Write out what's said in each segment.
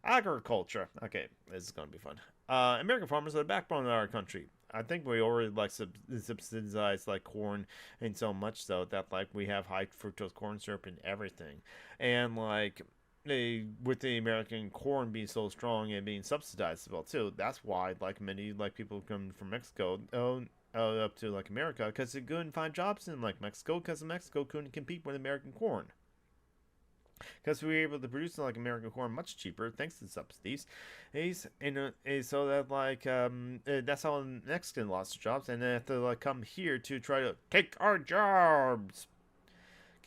Agriculture. Okay, this is gonna be fun. American farmers are the backbone of our country. I think we already like subsidize like corn, and so much so that like we have high fructose corn syrup and everything, and like with the American corn being so strong and being subsidized as well too. That's why like many like people come from Mexico up to like America because they couldn't find jobs in like Mexico because Mexico couldn't compete with American corn because we were able to produce like American corn much cheaper thanks to subsidies. So that like that's how Mexican lost jobs and they have to like come here to try to take our jobs.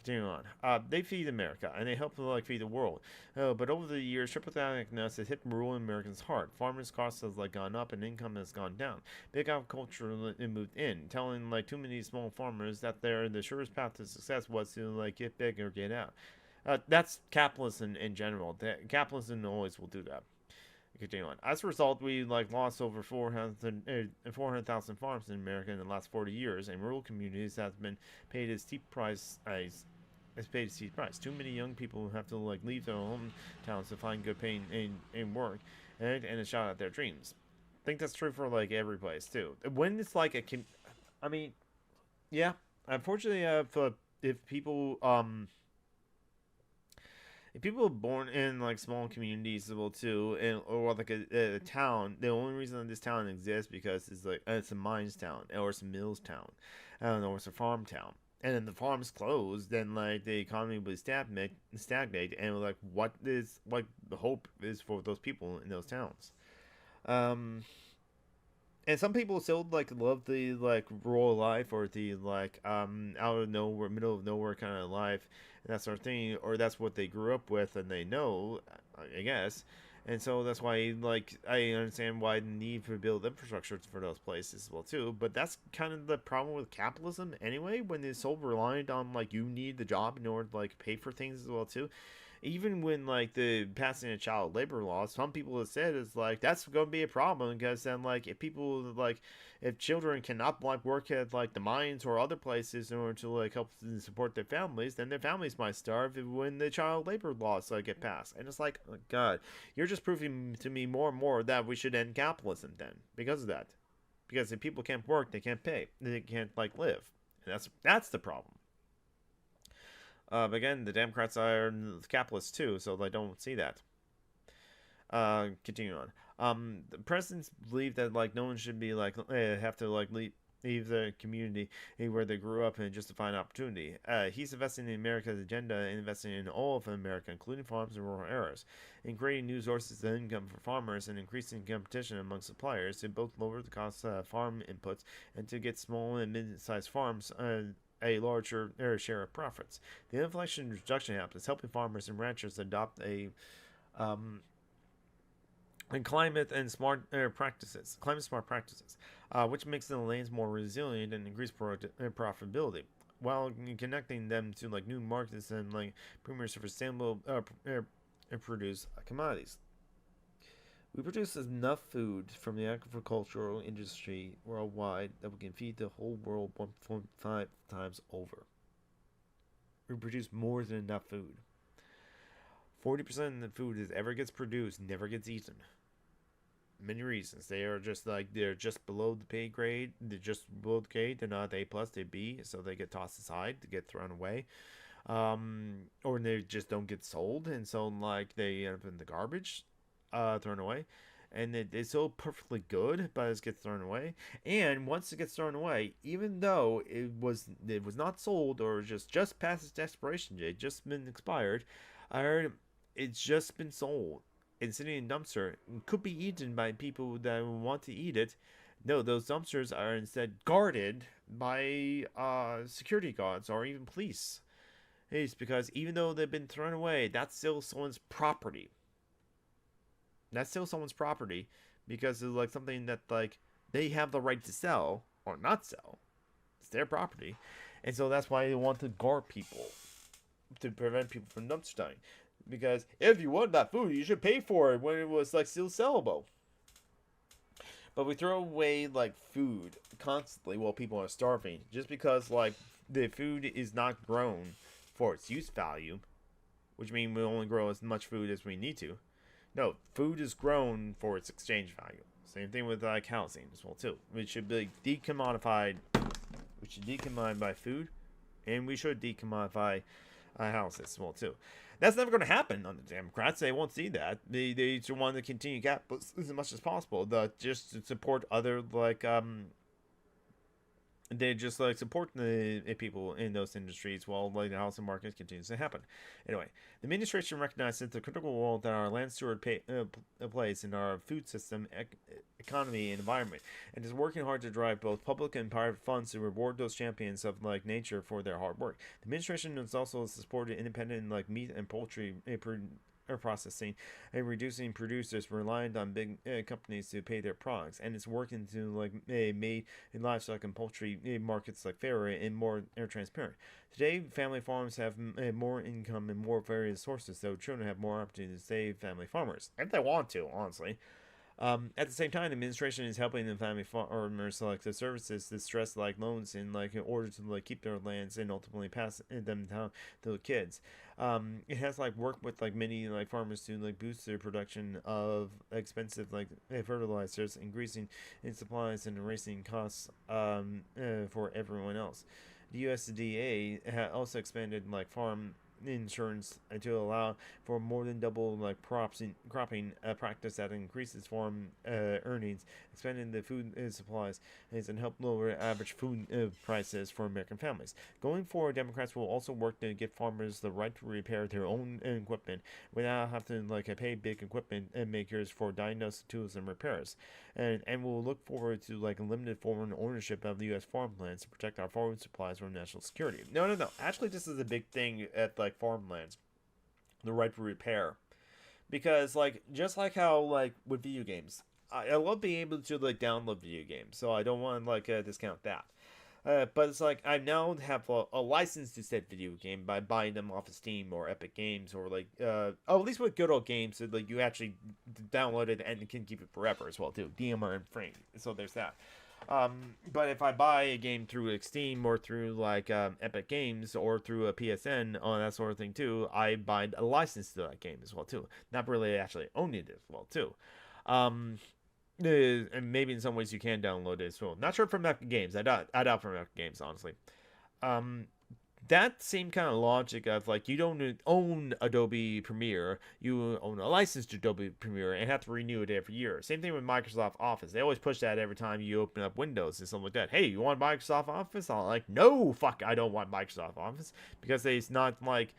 Continue on. They feed America and they help to like feed the world. But over the years, triple nuts has hit rural Americans hard. Farmers' costs has like gone up and income has gone down. Big agriculture moved in, telling like too many small farmers that the surest path to success was to like get big or get out. That's capitalism in general. Capitalism always will do that. Continue on. As a result, we like lost over 400,000 farms in America in the last 40 years, and rural communities have been paid a steep price as paid a steep price. Too many young people have to like leave their hometowns to find good paying in work and a shot at their dreams. I think that's true for like every place too. When it's like I mean, yeah. Unfortunately, if people if people are born in like small communities as well too, and or like a town, the only reason this town exists because it's like it's a mines town or it's a mills town, I don't know, or it's a farm town. And then the farms close, then like the economy would stagnate, and like what is like the hope is for those people in those towns. Um, and some people still like love the like rural life or the like out of nowhere, middle of nowhere kind of life and that sort of thing, or that's what they grew up with and they know, I guess. And so that's why like I understand why the need to build infrastructure for those places as well too. But that's kind of the problem with capitalism anyway, when it's so reliant on like you need the job in order to like pay for things as well too. Even when like the passing of child labor laws, some people have said it's like that's going to be a problem because then like if people like if children cannot like work at like the mines or other places in order to like help support their families, then their families might starve when the child labor laws like get passed. And it's like, oh God, you're just proving to me more and more that we should end capitalism then because of that. Because if people can't work, they can't pay, they can't like live. And that's the problem. But again, the Democrats are capitalists too, so they don't see that. Continue on. The presidents believe that like no one should be like have to like leave the community where they grew up and just to find opportunity. He's investing in America's agenda and investing in all of America, including farms and rural areas, in creating new sources of income for farmers and increasing competition among suppliers to both lower the cost of farm inputs and to get small and mid-sized farms a larger share of profits. The Inflation Reduction Act is helping farmers and ranchers adopt a and climate smart practices, which makes the lands more resilient and increase profitability, while connecting them to like new markets and like premiums for sustainable produce commodities. We produce enough food from the agricultural industry worldwide that we can feed the whole world 1.5 times over. We produce more than enough food. 40% of the food that ever gets produced never gets eaten. Many reasons. They're just below the pay grade. They're just below the grade. They're not A plus, they're B, so they get tossed aside to get thrown away. Or they just don't get sold, and so like they end up in the garbage, thrown away. And it's so perfectly good, but it gets thrown away. And once it gets thrown away, even though it was not sold or just past its expiration date, just been expired, I heard it's just been sold and sitting in a dumpster. It could be eaten by people that want to eat it. No, those dumpsters are instead guarded by security guards or even police. It's because even though they've been thrown away, that's still someone's property. That's still someone's property because it's like something that like they have the right to sell or not sell. It's their property, and so that's why they want to guard people to prevent people from dumpster diving. Because if you want that food, you should pay for it when it was like still sellable. But we throw away like food constantly while people are starving just because like the food is not grown for its use value, which means we only grow as much food as we need to. No, food is grown for its exchange value. Same thing with like housing as well too. We should be decommodified. We should decommodify food, and we should decommodify houses as well too. That's never going to happen on the Democrats. They won't see that. They just want to continue capitalism as much as possible. Just to support other they just like support the people in those industries while like the housing market continues to happen. Anyway, the administration recognizes the critical role that our land steward plays in our food system, economy, and environment, and is working hard to drive both public and private funds to reward those champions of like nature for their hard work. The administration has also supported independent like meat and poultry processing and reducing producers reliant on big companies to pay their products, and it's working to like make livestock and poultry markets like fairer and more transparent. Today, family farms have more income and more various sources, so children have more opportunity to stay family farmers if they want to, honestly. At the same time, the administration is helping the family farmers like the services to stress like loans in like in order to like keep their lands and ultimately pass them down to the kids. It has like worked with like many like farmers to like boost their production of expensive like fertilizers, increasing in supplies and raising costs for everyone else. The USDA also expanded like farm insurance to allow for more than double like cropping practice that increases farm earnings, expanding the food supplies and help lower average food prices for American families. Going forward, Democrats will also work to give farmers the right to repair their own equipment without having to like pay big equipment makers for diagnostic tools and repairs, and we'll look forward to like limited foreign ownership of the U.S. farmlands to protect our food supplies from national security. No. Actually, this is a big thing at like farmlands, the right to repair, because like just like how like with video games, I love being able to like download video games, so I don't want to like discount that. But it's like I now have a license to said video game by buying them off of Steam or Epic Games or like at least with good old games, so like you actually download it and can keep it forever as well too. DMR free, so there's that. But if I buy a game through like Steam or through like Epic Games or through a PSN or that sort of thing too, I buy a license to that game as well too. Not really actually owning it as well too. And maybe in some ways you can download it as well. Not sure from Epic Games. I doubt from Epic Games, honestly. That same kind of logic of like you don't own Adobe Premiere, you own a license to Adobe Premiere and have to renew it every year. Same thing with Microsoft Office. They always push that every time you open up Windows and something like that. Hey, you want Microsoft Office? I'm like, no, fuck, I don't want Microsoft Office, because it's not like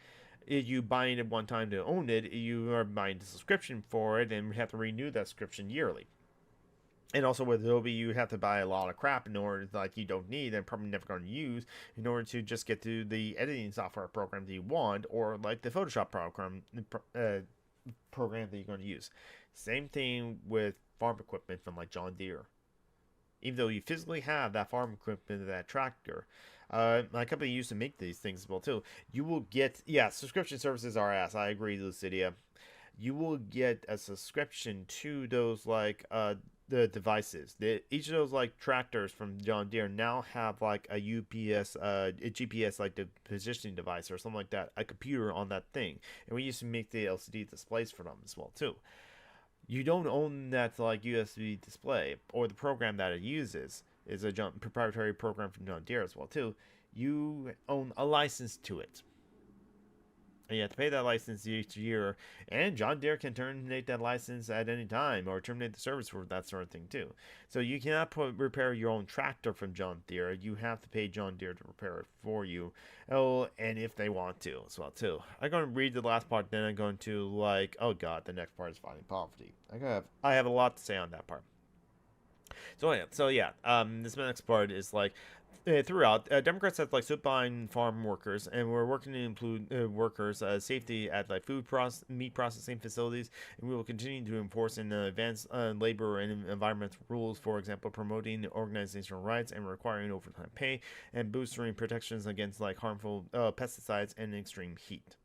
you buying it one time to own it. You are buying the subscription for it and have to renew that subscription yearly. And also with Adobe, you have to buy a lot of crap in order to, like, you don't need and probably never going to use in order to just get to the editing software program that you want, or like the Photoshop program that you're going to use. Same thing with farm equipment from like John Deere. Even though you physically have that farm equipment, that tractor, my company used to make these things as well too. You will get, subscription services are ass. I agree, Lucidia. You will get a subscription to those like the devices. Each of those like tractors from John Deere now have like a UPS, a GPS like the positioning device or something like that, a computer on that thing. And we used to make the LCD displays for them as well too. You don't own that like USB display or the program that it uses is a proprietary program from John Deere as well too. You own a license to it. And you have to pay that license each year, and John Deere can terminate that license at any time or terminate the service for that sort of thing too. So you cannot repair your own tractor from John Deere. You have to pay John Deere to repair it for you. Oh, and if they want to as well too. I'm going to read the last part, then I'm going to like, oh god, the next part is fighting poverty. I have a lot to say on that part. This next part is like throughout, Democrats have like stood behind farm workers, and we're working to include workers' safety at like meat processing facilities, and we will continue to enforce and advance labor and environmental rules. For example, promoting organizational rights and requiring overtime pay, and boosting protections against like harmful pesticides and extreme heat.